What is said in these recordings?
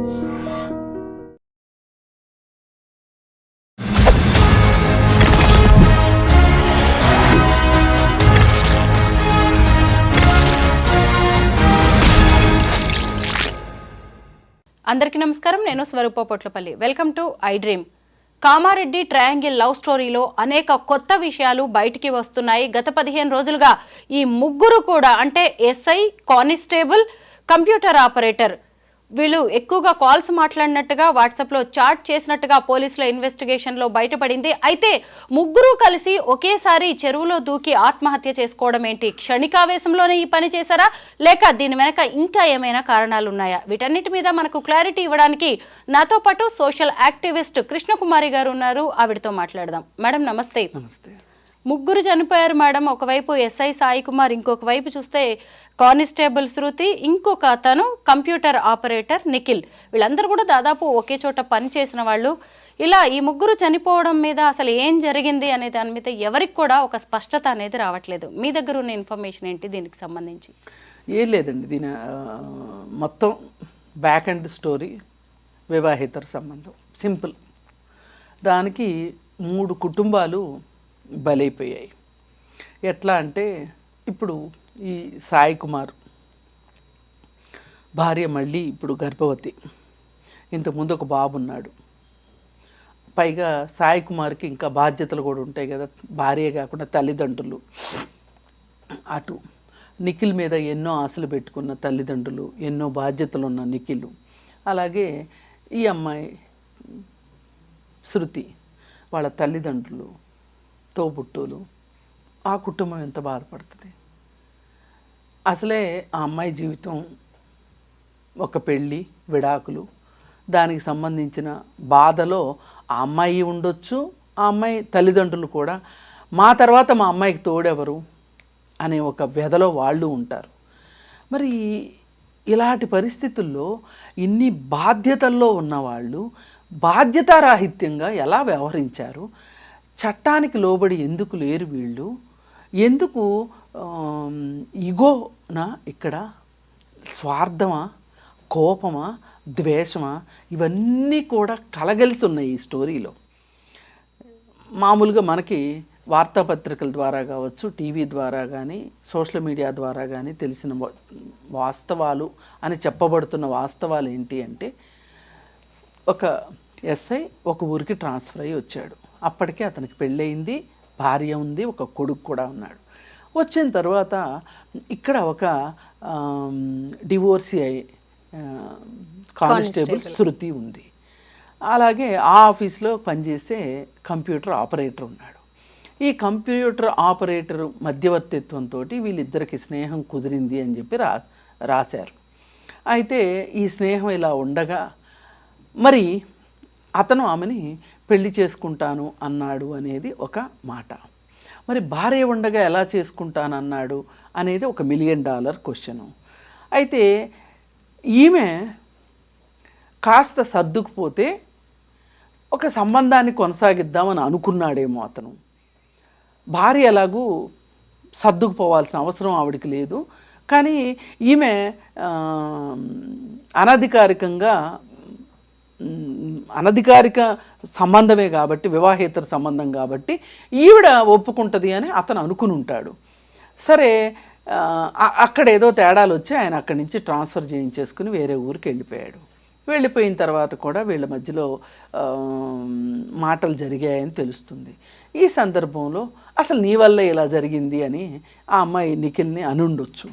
అందరికీ నమస్కారం. నేను Swaroopa Potlapalli. Welcome to I dream. Kamareddy triangle love స్టోరీలో అనేక కొత్త విషయాలు బయటికి వస్తున్నాయి. గత 15 రోజులుగా ఈ ముగ్గురు కూడా అంటే ఎస్ఐ, కానిస్టేబుల్, కంప్యూటర్ ఆపరేటర్ వీళ్ళు ఎక్కువగా కాల్స్ మాట్లాడినట్టుగా వాట్సాప్లో చాట్ చేసినట్టుగా పోలీసుల ఇన్వెస్టిగేషన్లో బయటపడింది. అయితే ముగ్గురు కలిసి ఒకేసారి చెరువులో దూకి ఆత్మహత్య చేసుకోవడం ఏంటి? క్షణికావేశంలోనే ఈ పని చేశారా, లేక దీని వెనక ఇంకా ఏమైనా కారణాలు ఉన్నాయా? వీటన్నిటి మీద మనకు క్లారిటీ ఇవ్వడానికి నాతో పాటు సోషల్ యాక్టివిస్ట్ కృష్ణకుమారి గారు ఉన్నారు. ఆవిడతో మాట్లాడదాం. మేడం నమస్తే. నమస్తే. ముగ్గురు చనిపోయారు మేడం. ఒకవైపు ఎస్ఐ సాయి కుమార్, ఇంకొక వైపు చూస్తే కానిస్టేబుల్ శృతి, ఇంకొక అతను కంప్యూటర్ ఆపరేటర్ నిఖిల్. వీళ్ళందరూ కూడా దాదాపు ఒకే చోట పని చేసిన వాళ్ళు. ఇలా ఈ ముగ్గురు చనిపోవడం మీద అసలు ఏం జరిగింది అనే దాని మీద ఎవరికి కూడా ఒక స్పష్టత అనేది రావట్లేదు. మీ దగ్గర ఉన్న ఇన్ఫర్మేషన్ ఏంటి దీనికి సంబంధించి? ఏం లేదండి, దీని మొత్తం బ్యాక్ అండ్ స్టోరీ వివాహేతర సంబంధం, సింపుల్. దానికి 3 కుటుంబాలు బలైపోయాయి. ఎట్లా అంటే, ఇప్పుడు ఈ సాయి కుమార్ భార్య మళ్ళీ ఇప్పుడు గర్భవతి, ఇంతకుముందు ఒక బాబు ఉన్నాడు. పైగా సాయి కుమార్కి ఇంకా బాధ్యతలు కూడా ఉంటాయి కదా, భార్య కాకుండా తల్లిదండ్రులు. అటు నిఖిల్ మీద ఎన్నో ఆశలు పెట్టుకున్న తల్లిదండ్రులు, ఎన్నో బాధ్యతలు ఉన్న నిఖిల్, అలాగే ఈ అమ్మాయి శృతి వాళ్ళ తల్లిదండ్రులు, తోబుట్టులు, ఆ కుటుంబం ఎంత బాధపడుతుంది. అసలే ఆ అమ్మాయి జీవితం ఒక పెళ్ళి, విడాకులు, దానికి సంబంధించిన బాధలో ఆ అమ్మాయి ఉండొచ్చు, ఆ అమ్మాయి తల్లిదండ్రులు కూడా మా తర్వాత మా అమ్మాయికి తోడెవరు అనే ఒక వ్యధలో వాళ్ళు ఉంటారు. మరి ఇలాంటి పరిస్థితుల్లో ఇన్ని బాధ్యతల్లో ఉన్నవాళ్ళు బాధ్యతారాహిత్యంగా ఎలా వ్యవహరించారు? చట్టానికి లోబడి ఎందుకు లేరు వీళ్ళు? ఎందుకు ఇగోనా ఇక్కడ? స్వార్థమా, కోపమా, ద్వేషమా? ఇవన్నీ కూడా కలగలిసి ఉన్నాయి ఈ స్టోరీలో. మామూలుగా మనకి వార్తాపత్రికల ద్వారా కావచ్చు, టీవీ ద్వారా కానీ, సోషల్ మీడియా ద్వారా కానీ తెలిసిన వాస్తవాలు అని చెప్పబడుతున్న వాస్తవాలు ఏంటి అంటే, ఒక ఎస్ఐ ఒక ఊరికి ట్రాన్స్ఫర్ అయ్యి వచ్చాడు. అప్పటికే అతనికి పెళ్ళయింది, భార్య ఉంది, ఒక కొడుకు కూడా ఉన్నాడు. వచ్చిన తర్వాత ఇక్కడ ఒక డివోర్సీ అయి కానిస్టేబుల్ శృతి ఉంది. అలాగే ఆ ఆఫీస్లో పనిచేసే కంప్యూటర్ ఆపరేటర్ ఉన్నాడు. ఈ కంప్యూటర్ ఆపరేటర్ మధ్యవర్తిత్వంతో వీళ్ళిద్దరికి స్నేహం కుదిరింది అని చెప్పి రాశారు. అయితే ఈ స్నేహం ఇలా ఉండగా మరి అతను ఆమెని పెళ్లి చేసుకుంటాను అన్నాడు అనేది ఒక మాట. మరి భార్య ఉండగా ఎలా చేసుకుంటానన్నాడు అనేది ఒక $1 మిలియన్ క్వశ్చను. అయితే ఈమె కాస్త సర్దుకుపోతే ఒక సంబంధాన్ని కొనసాగిద్దామని అనుకున్నాడేమో అతను. భార్య ఎలాగూ సర్దుకుపోవాల్సిన అవసరం ఆవిడికి లేదు, కానీ ఈమె అనధికారిక సంబంధమే కాబట్టి, వివాహేతర సంబంధం కాబట్టి ఈవిడ ఒప్పుకుంటుంది అని అతను అనుకుని ఉంటాడు. సరే, అక్కడ ఏదో తేడాలు వచ్చి ఆయన అక్కడి నుంచి ట్రాన్స్ఫర్ చేయించేసుకుని వేరే ఊరికి వెళ్ళిపోయాడు. వెళ్ళిపోయిన తర్వాత కూడా వీళ్ళ మధ్యలో మాటలు జరిగాయని తెలుస్తుంది. ఈ సందర్భంలో అసలు నీ వల్ల ఇలా జరిగింది అని ఆ అమ్మాయి నిఖిల్ని అనుండొచ్చు.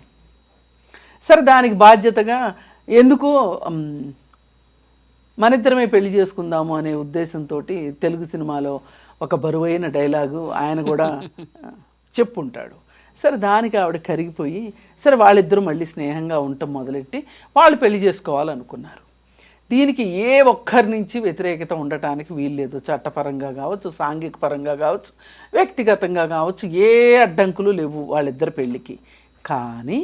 సరే, దానికి బాధ్యతగా ఎందుకో మనిద్దరమే పెళ్లి చేసుకుందాము అనే ఉద్దేశంతో తెలుగు సినిమాలో ఒక బరువైన డైలాగు ఆయన కూడా చెప్పుంటాడు. సరే, దానికి ఆవిడ కరిగిపోయి సరే వాళ్ళిద్దరూ మళ్ళీ స్నేహంగా ఉండటం మొదలెట్టి వాళ్ళు పెళ్లి చేసుకోవాలనుకున్నారు. దీనికి ఏ ఒక్కరి నుంచి వ్యతిరేకత ఉండటానికి వీల్లేదు. చట్టపరంగా కావచ్చు, సాంఘిక పరంగా కావచ్చు, వ్యక్తిగతంగా కావచ్చు, ఏ అడ్డంకులు లేవు వాళ్ళిద్దరి పెళ్ళికి. కానీ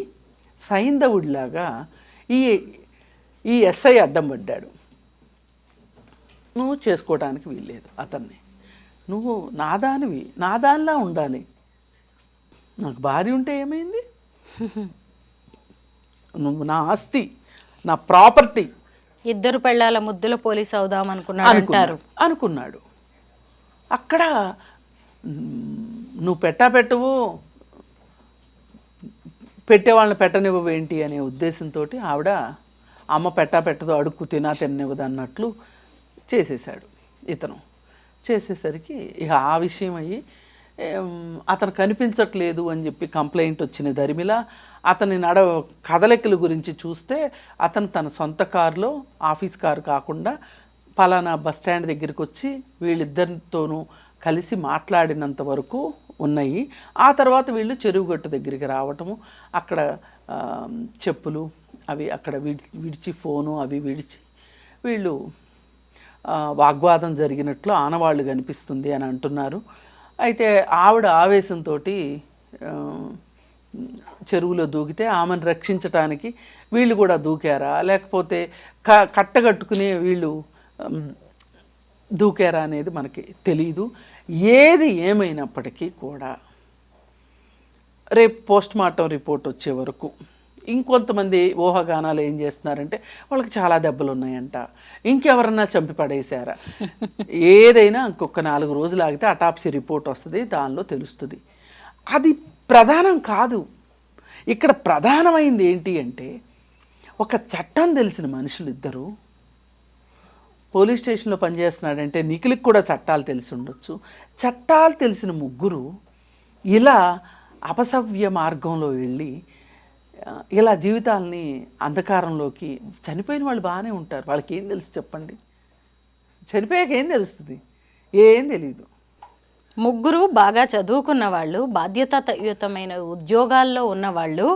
సైంధవుడిలాగా ఈ ఎస్ఐ అడ్డం పడ్డాడు. నువ్వు చేసుకోవడానికి వీల్లేదు అతన్ని, నువ్వు నాదానివి, నాదానిలా ఉండాలి. నాకు భార్య ఉంటే ఏమైంది? నువ్వు నా ఆస్తి, నా ప్రాపర్టీ, ఇద్దరు పెళ్ళాల ముద్దుల పోలీస్ అవుదాం అనుకున్నాడు అంటారు. అనుకున్నాడు. అక్కడ నువ్వు పెట్టవు, పెట్టేవాళ్ళని పెట్టనివ్వవు ఏంటి అనే ఉద్దేశంతో ఆవిడ అమ్మ పెట్టదు, అడుక్కు తిననివ్వదు అన్నట్లు చేసేసాడు ఇతను. చేసేసరికి ఇక ఆ విషయం అయ్యి అతను కనిపించట్లేదు అని చెప్పి కంప్లైంట్ వచ్చిన దరిమిల అతని కదలికల గురించి చూస్తే అతను తన సొంత కారులో, ఆఫీస్ కారు కాకుండా పలానా బస్ స్టాండ్ దగ్గరికి వచ్చి వీళ్ళిద్దరితోనూ కలిసి మాట్లాడినంత వరకు ఉన్నాయి. ఆ తర్వాత వీళ్ళు చెరువుగట్టు దగ్గరికి రావటము, అక్కడ చెప్పులు అవి అక్కడ విడిచి ఫోను అవి విడిచి వీళ్ళు వాగ్వాదం జరిగినట్లు ఆనవాళ్ళు కనిపిస్తుంది అని అంటున్నారు. అయితే ఆవిడ ఆవేశంతో చెరువులో దూకితే ఆమెను రక్షించటానికి వీళ్ళు కూడా దూకారా, లేకపోతే కట్టగట్టుకుని వీళ్ళు దూకారా అనేది మనకి తెలీదు. ఏది ఏమైనప్పటికీ కూడా రేపు పోస్ట్మార్టం రిపోర్ట్ వచ్చే వరకు ఇంకొంతమంది ఊహాగానాలు ఏం చేస్తున్నారంటే వాళ్ళకి చాలా దెబ్బలు ఉన్నాయంట, ఇంకెవరన్నా చంపి పడేశారా, ఏదైనా ఇంకొక 4 రోజులు ఆగితే అటాప్సీ రిపోర్ట్ వస్తుంది, దానిలో తెలుస్తుంది. అది ప్రధానం కాదు. ఇక్కడ ప్రధానమైంది ఏంటి అంటే ఒక చట్టం తెలిసిన మనుషులు ఇద్దరు పోలీస్ స్టేషన్లో పనిచేస్తున్నాడంటే నిఖిల్కి కూడా చట్టాలు తెలిసి ఉండొచ్చు. చట్టాలు తెలిసిన ముగ్గురు ఇలా అపసవ్య మార్గంలో వెళ్ళి ఇలా జీవితాలని అంధకారంలోకి, చనిపోయిన వాళ్ళు బాగానే ఉంటారు, వాళ్ళకి ఏం తెలుసు చెప్పండి, చనిపోయాక ఏం తెలుస్తుంది, ఏం తెలీదు. ముగ్గురు బాగా చదువుకున్న వాళ్ళు, బాధ్యతాయుతమైన ఉద్యోగాల్లో ఉన్నవాళ్ళు,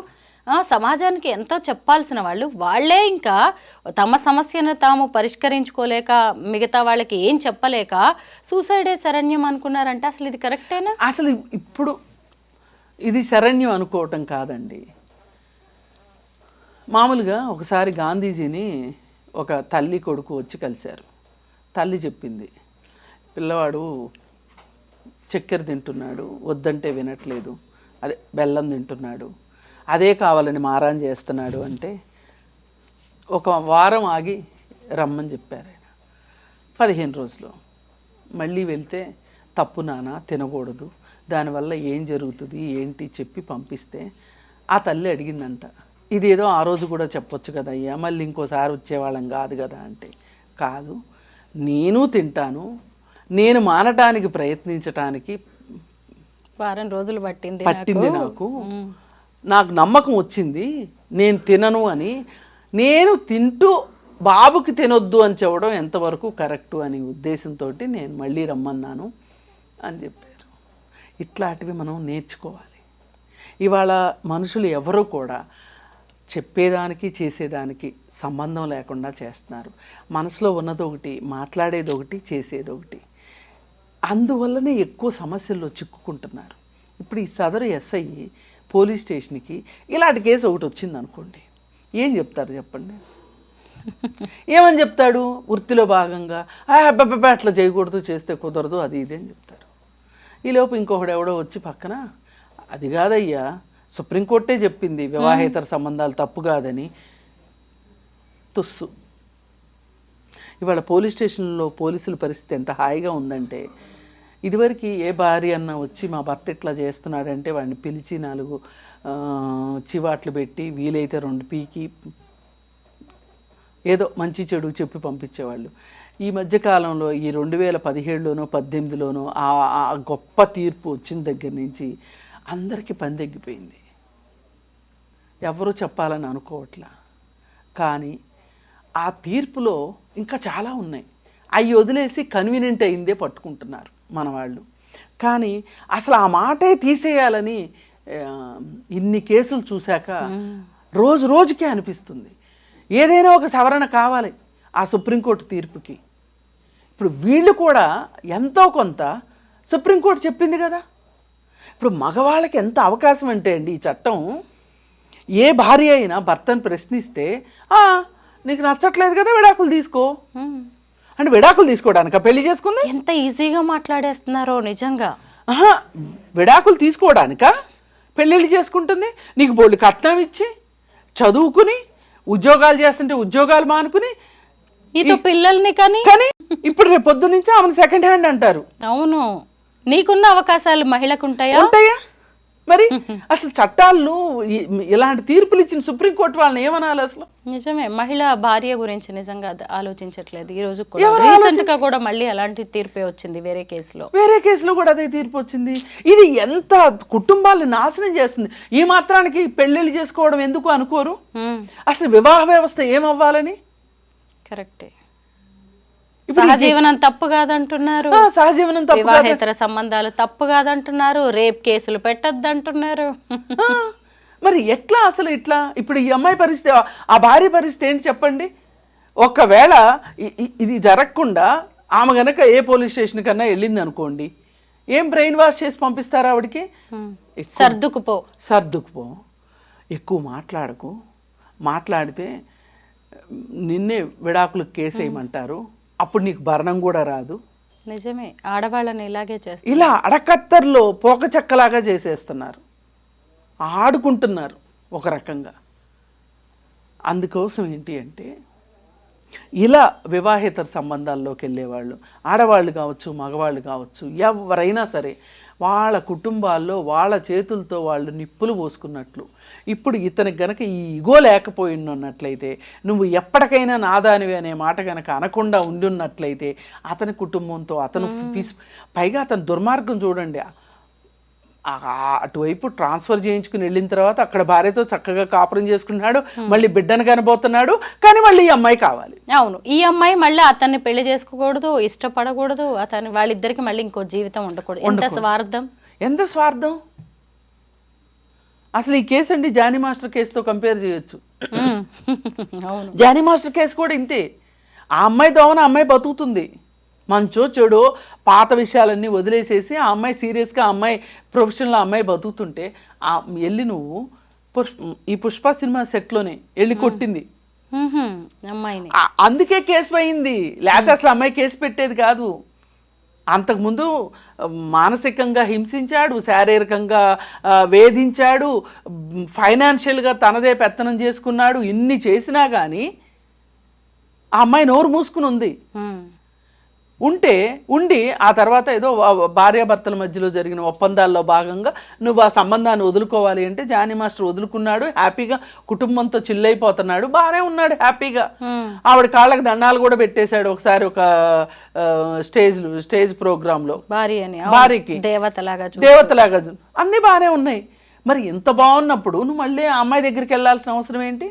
సమాజానికి ఎంతో చెప్పాల్సిన వాళ్ళు, వాళ్ళే ఇంకా తమ సమస్యను తాము పరిష్కరించుకోలేక మిగతా వాళ్ళకి ఏం చెప్పలేక సూసైడే శరణ్యం అనుకున్నారంటే అసలు ఇది కరెక్టేనా? అసలు ఇప్పుడు ఇది శరణ్యం అనుకోవటం కాదండి. మామూలుగా ఒకసారి గాంధీజీని ఒక తల్లి కొడుకు వచ్చి కలిశారు. తల్లి చెప్పింది, పిల్లవాడు చక్కెర తింటున్నాడు, వద్దంటే వినట్లేదు, అదే బెల్లం తింటున్నాడు, అదే కావాలని మారాన్ చేస్తున్నాడు అంటే ఒక వారం ఆగి రమ్మని చెప్పారు ఆయన. 15 రోజులు మళ్ళీ వెళ్తే తప్పు నాన్న, తినకూడదు, దానివల్ల ఏం జరుగుతుంది ఏంటి చెప్పి పంపిస్తే ఆ తల్లి అడిగిందంట, ఇదేదో ఆ రోజు కూడా చెప్పొచ్చు కదా అయ్యా, మళ్ళీ ఇంకోసారి వచ్చేవాళ్ళం కాదు కదా అంటే, కాదు నేను తింటాను, నేను మానటానికి ప్రయత్నించటానికి వారం రోజులు పట్టింది నాకు నమ్మకం వచ్చింది, నేను తినను అని. నేను తింటూ బాబుకి తినొద్దు అని చెప్పడం ఎంతవరకు కరెక్టు అనే ఉద్దేశంతో నేను మళ్ళీ రమ్మన్నాను అని చెప్పారు. ఇట్లాంటివి మనం నేర్చుకోవాలి. ఇవాళ మనుషులు ఎవరు కూడా చెప్పేదానికి చేసేదానికి సంబంధం లేకుండా చేస్తున్నారు. మనసులో ఉన్నది ఒకటి, మాట్లాడేది ఒకటి, చేసేది ఒకటి. అందువల్లనే ఎక్కువ సమస్యల్లో చిక్కుకుంటున్నారు. ఇప్పుడు ఈ సదరు ఎస్ఐ పోలీస్ స్టేషన్కి ఇలాంటి కేసు ఒకటి వచ్చింది అనుకోండి, ఏం చెప్తారు చెప్పండి? ఏమని చెప్తాడు? వృత్తిలో భాగంగా అబ్బబ్బబ్బా అట్లా చేయకూడదు, చేస్తే కుదరదు, అది ఇది అని చెప్తారు. ఈలోపు ఇంకొకడు ఎవడో వచ్చి పక్కన, అది కాదయ్యా సుప్రీంకోర్టే చెప్పింది వివాహేతర సంబంధాలు తప్పు కాదని, తుస్సు. ఇవాళ పోలీస్ స్టేషన్లో పోలీసుల పరిస్థితి ఎంత హాయిగా ఉందంటే, ఇదివరకు ఏ భార్య అన్న వచ్చి మా భర్త ఇట్లా చేస్తున్నాడంటే వాడిని పిలిచి 4 చివాట్లు పెట్టి వీలైతే 2 పీకి ఏదో మంచి చెడు చెప్పి పంపించేవాళ్ళు. ఈ మధ్యకాలంలో ఈ 2017లోనో 18లోనో ఆ గొప్ప తీర్పు వచ్చిన దగ్గర నుంచి అందరికీ పని తగ్గిపోయింది. ఎవరు చెప్పాలని అనుకోవట్లా. కానీ ఆ తీర్పులో ఇంకా చాలా ఉన్నాయి. అవి వదిలేసి కన్వీనియంట్ అయిందే పట్టుకుంటున్నారు మన వాళ్ళు. కానీ అసలు ఆ మాటే తీసేయాలని ఇన్ని కేసులు చూశాక రోజు రోజుకే అనిపిస్తుంది ఏదైనా ఒక సవరణ కావాలి ఆ సుప్రీంకోర్టు తీర్పుకి. ఇప్పుడు వీళ్ళు కూడా ఎంతో కొంత సుప్రీంకోర్టు చెప్పింది కదా. ఇప్పుడు మగవాళ్ళకి ఎంత అవకాశం అంటే అండి, ఈ చట్టం ఏ భార్య అయినా భర్తను ప్రశ్నిస్తే నీకు నచ్చట్లేదు కదా విడాకులు తీసుకో అంటే, విడాకులు తీసుకోవడానికా పెళ్లి చేసుకుంది? ఎంత ఈజీగా మాట్లాడేస్తున్నారో నిజంగా. విడాకులు తీసుకోవడానికా పెళ్ళిళ్ళు చేసుకుంటుంది? నీకు బోల్డ్ కట్నం ఇచ్చి చదువుకుని ఉద్యోగాలు చేస్తుంటే ఉద్యోగాలు మానుకుని నీతో పిల్లల్ని కానీ కానీ ఇప్పుడు రేపు పొద్దు నుంచి ఆమెను సెకండ్ హ్యాండ్ అంటారు. అవును, నీకున్న అవకాశాలు మహిళకు ఉంటాయా? ఉంటాయా? మరి అసలు చట్టాలను ఇలాంటి తీర్పులు ఇచ్చిన సుప్రీంకోర్టు వాళ్ళని ఏమనాలి అసలు? నిజమే, మహిళ భార్య గురించి నిజంగా ఆలోచించట్లేదు. ఈ రోజు రీసెంట్ గా కూడా మళ్ళీ అలాంటి తీర్పే వచ్చింది వేరే కేసులో కూడా అదే తీర్పు వచ్చింది. ఇది ఎంత కుటుంబాలను నాశనం చేస్తుంది. ఈ మాత్రానికి పెళ్లిళ్ళు చేసుకోవడం ఎందుకు అనుకోరు? అసలు వివాహ వ్యవస్థ ఏమవ్వాలని? కరెక్టే. సహజీవనం తప్పు కాదంటున్నారు, సహజీవనం తప్పు, వివాహేతర సంబంధాలు తప్పు కాదంటున్నారు, రేప్ కేసులు పెట్టద్దంటున్నారు. మరి ఎట్లా అసలు ఇట్లా? ఇప్పుడు ఈ అమ్మాయి పరిస్థితి, ఆ భార్య పరిస్థితి ఏంటి చెప్పండి? ఒకవేళ ఇది జరగకుండా ఆమె గనక ఏ పోలీస్ స్టేషన్ కన్నా వెళ్ళింది అనుకోండి, ఏం బ్రెయిన్ వాష్ చేసి పంపిస్తారా ఆవిడికి? సర్దుకుపో, ఎక్కువ మాట్లాడకు, మాట్లాడితే నిన్నే విడాకులకు కేసు వేయమంటారు, అప్పుడు నీకు భరణం కూడా రాదు. నిజమే, ఆడవాళ్ళని ఇలాగే చేస్తారు. ఇలా అడకత్తర్లో పోక చెక్కలాగా చేసేస్తున్నారు, ఆడుకుంటున్నారు ఒక రకంగా. అందుకోసం ఏంటి అంటే, ఇలా వివాహేతర సంబంధాల్లోకి వెళ్ళేవాళ్ళు, ఆడవాళ్ళు కావచ్చు మగవాళ్ళు కావచ్చు, ఎవరైనా సరే వాళ్ళ కుటుంబాల్లో వాళ్ళ చేతులతో వాళ్ళు నిప్పులు పోసుకున్నట్లు. ఇప్పుడు ఇతనికి గనక ఈ ఇగో లేకపోయినట్లయితే, నువ్వు ఎప్పటికైనా నాదానివి అనే మాట గనక అనకుండా ఉండున్నట్లయితే, అతని కుటుంబంతో అతను పైగా అతని దుర్మార్గం చూడండి. అటువైపు ట్రాన్స్ఫర్ చేయించుకుని వెళ్ళిన తర్వాత అక్కడ భార్యతో చక్కగా కాపురం చేసుకున్నాడు, మళ్ళీ బిడ్డను కనబోతున్నాడు, కానీ మళ్ళీ ఈ అమ్మాయి కావాలి. అవును, ఈ అమ్మాయి మళ్ళీ అతన్ని పెళ్లి చేసుకోకూడదు, ఇష్టపడకూడదు, వాళ్ళిద్దరికి మళ్ళీ ఇంకో జీవితం ఉండకూడదు. ఎంత స్వార్థం అసలు! ఈ కేసు అండి జానీ మాస్టర్ కేసుతో కంపేర్ చేయొచ్చు. జానీ మాస్టర్ కేసు కూడా ఇంతే. ఆ అమ్మాయి దోవన అమ్మాయి బతుకుతుంది, మంచో చెడో పాత విషయాలన్నీ వదిలేసేసి ఆ అమ్మాయి సీరియస్గా ఆ అమ్మాయి ప్రొఫెషనల్ అమ్మాయి బతుకుతుంటే వెళ్ళి నువ్వు ఈ పుష్ప సినిమా సెట్లోనే వెళ్ళి కొట్టింది అమ్మాయిని. అందుకే కేసు అయింది, లేకపోతే అసలు అమ్మాయి కేసు పెట్టేది కాదు. అంతకుముందు మానసికంగా హింసించాడు, శారీరకంగా వేధించాడు, ఫైనాన్షియల్గా తనదే పెత్తనం చేసుకున్నాడు. ఇన్ని చేసినా కానీ ఆ అమ్మాయి నోరు మూసుకుని ఉండి ఆ తర్వాత ఏదో భార్యాభర్తల మధ్యలో జరిగిన ఒప్పందాల్లో భాగంగా నువ్వు ఆ సంబంధాన్ని వదులుకోవాలి అంటే జానీ మాస్టర్ వదులుకున్నాడు, హ్యాపీగా కుటుంబంతో చిల్లైపోతున్నాడు, బాగానే ఉన్నాడు హ్యాపీగా. ఆవిడ కాళ్ళకి దండాలు కూడా పెట్టేశాడు ఒకసారి ఒక స్టేజ్ ప్రోగ్రాంలో. భార్యకి దేవతలాగా అన్నీ బాగానే ఉన్నాయి. మరి ఇంత బాగున్నప్పుడు నువ్వు మళ్ళీ ఆ అమ్మాయి దగ్గరికి వెళ్ళాల్సిన అవసరం ఏంటి?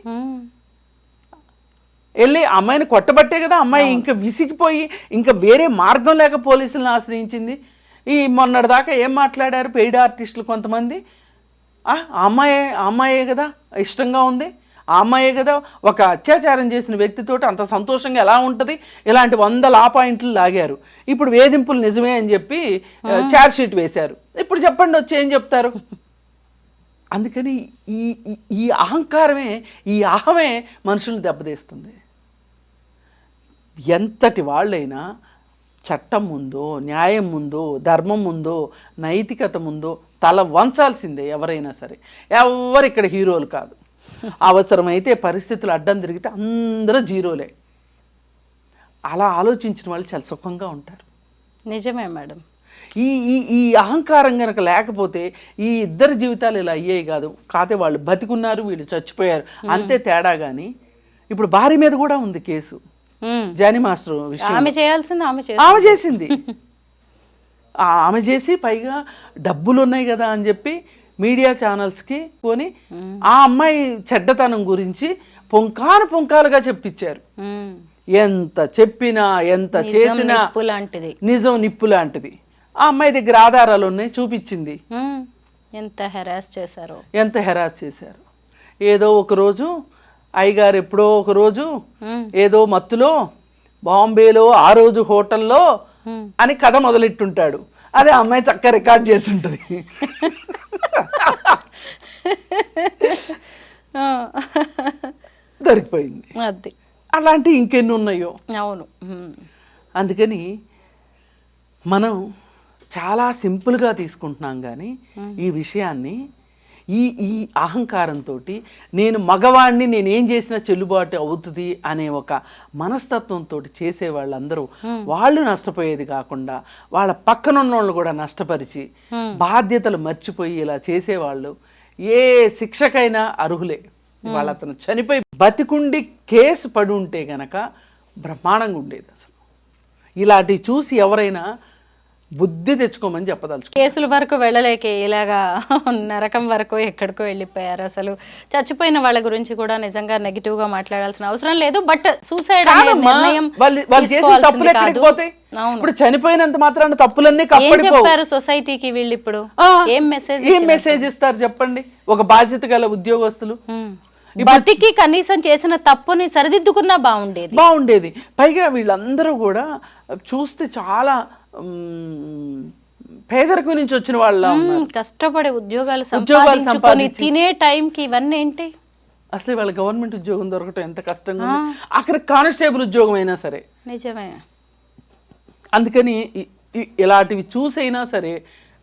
వెళ్ళి అమ్మాయిని కొట్టబట్టే కదా అమ్మాయి ఇంకా విసిగిపోయి ఇంకా వేరే మార్గం లేక పోలీసులను ఆశ్రయించింది. ఈ మొన్నటిదాకా ఏం మాట్లాడారు పెయిడ్ ఆర్టిస్టులు కొంతమంది, అమ్మాయే కదా ఇష్టంగా ఉంది, ఆ అమ్మాయే కదా ఒక అత్యాచారం చేసిన వ్యక్తితోటి అంత సంతోషంగా ఎలా ఉంటుంది, ఇలాంటి 100 లా పాయింట్లు లాగారు. ఇప్పుడు వేధింపులు నిజమే అని చెప్పి ఛార్జ్ షీట్ వేశారు. ఇప్పుడు చెప్పండి వచ్చి ఏం చెప్తారు? అందుకని ఈ అహంకారమే, ఈ అహమే మనుషుల్ని దెబ్బతీస్తుంది. ఎంతటి వాళ్ళైనా చట్టం ముందో, న్యాయం ముందో, ధర్మం ముందో, నైతికత ముందో తల వంచాల్సిందే ఎవరైనా సరే. ఎవరు ఇక్కడ హీరోలు కాదు. అవసరమైతే పరిస్థితులు అడ్డం తిరిగితే అందరూ జీరోలే. అలా ఆలోచించిన వాళ్ళు చాలా సుఖంగా ఉంటారు. నిజమే మేడం. ఈ అహంకారం కనుక లేకపోతే ఈ ఇద్దరు జీవితాలు ఇలా అయ్యేవి కాదు. కాకపోతే వాళ్ళు బతికున్నారు, వీళ్ళు చచ్చిపోయారు, అంతే తేడా. కానీ ఇప్పుడు భార్య మీద కూడా ఉంది కేసు. జానీ మాస్టర్ విషయం ఆమె చేసింది. ఆమె చేసి పైగా డబ్బులు ఉన్నాయి కదా అని చెప్పి మీడియా ఛానల్స్కి కొని ఆ అమ్మాయి చెడ్డతనం గురించి పొంకాలుగా చెప్పించారు. ఎంత చెప్పినా ఎంత చేసినా నిజం నిప్పు లాంటిది. ఆ అమ్మాయి దగ్గర ఆధారాలు ఉన్నాయి, చూపించింది. ఎంత హెరాస్ చేశారు. ఏదో ఒకరోజు అయ్యగారు ఎప్పుడో ఒకరోజు ఏదో మత్తులో బాంబేలో ఆ రోజు హోటల్లో అని కథ మొదలెట్టుంటాడు. అదే అమ్మాయి చక్కగా రికార్డ్ చేసి ఉంటుంది. దొరికిపోయింది. అలాంటి ఇంకెన్ని ఉన్నాయో. అవును. అందుకని మనం చాలా సింపుల్గా తీసుకుంటున్నాం కానీ ఈ విషయాన్ని ఈ ఈ అహంకారంతో నేను మగవాడిని, నేనేం చేసినా చెల్లుబాటు అవుతుంది అనే ఒక మనస్తత్వంతో చేసే వాళ్ళందరూ వాళ్ళు నష్టపోయేది కాకుండా వాళ్ళ పక్కనున్న వాళ్ళు కూడా నష్టపరిచి బాధ్యతలు మర్చిపోయి ఇలా చేసేవాళ్ళు ఏ శిక్షకైనా అర్హులే. వాళ్ళ అతను చనిపోయి బతికుండి కేసు పడి ఉంటే గనక బ్రహ్మాండంగా ఉండేది. అసలు ఇలాంటివి చూసి ఎవరైనా బుద్ధి తెచ్చుకోమని చెప్పదలుచు. కేసుల వరకు వెళ్ళలేక ఇలాగా నరకం వరకు ఎక్కడికో వెళ్ళిపోయారు. అసలు చచ్చిపోయిన వాళ్ళ గురించి కూడా నిజంగా నెగిటివ్ గా మాట్లాడాల్సిన అవసరం లేదు. బట్ సూసైడ్ అనే నిర్ణయం వాళ్ళు చేసిన తప్పులు ఎక్కడికి పోతాయి? ఇప్పుడు చనిపోయినంత మాత్రాన తప్పులన్నీ చెప్పారు సొసైటీకి. వీళ్ళు ఇప్పుడు ఏం మెసేజ్ ఇస్తారు చెప్పండి? ఒక బాధ్యత గల ఉద్యోగస్తులు బతికి కనీసం చేసిన తప్పుని సరిదిద్దుకున్నా బాగుండేది. పైగా వీళ్ళందరూ కూడా చూస్తే చాలా పేదరికం నుంచి వచ్చిన వాళ్ళ కష్టపడే ఉద్యోగాలు సంపాదించుకొని తినే టైంకి ఇవన్నీ ఏంటి? అసలు వాళ్ళ గవర్నమెంట్ ఉద్యోగం దొరకటం ఎంత కష్టంగా, అక్కడ కానిస్టేబుల్ ఉద్యోగం అయినా సరే. నిజమే. అందుకని ఇలాంటివి చూసైనా సరే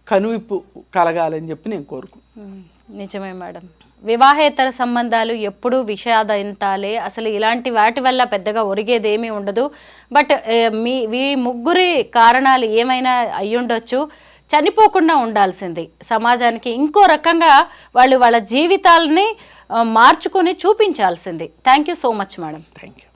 కనువిప్పు కలగాలని చెప్పి నేను కోరుకుంటున్నాను. నిజమే మేడం. వివాహేతర సంబంధాలు ఎప్పుడూ విషాదంతాలే. అసలు ఇలాంటి వాటి వల్ల పెద్దగా ఒరిగేదేమీ ఉండదు. బట్ మీ ముగ్గురి కారణాలు ఏమైనా అయ్యుండొచ్చు. చనిపోకుండా ఉండాల్సింది. సమాజానికి ఇంకో రకంగా వాళ్ళు వాళ్ళ జీవితాలని మార్చుకొని చూపించాల్సింది. Thank you so much madam. Thank you.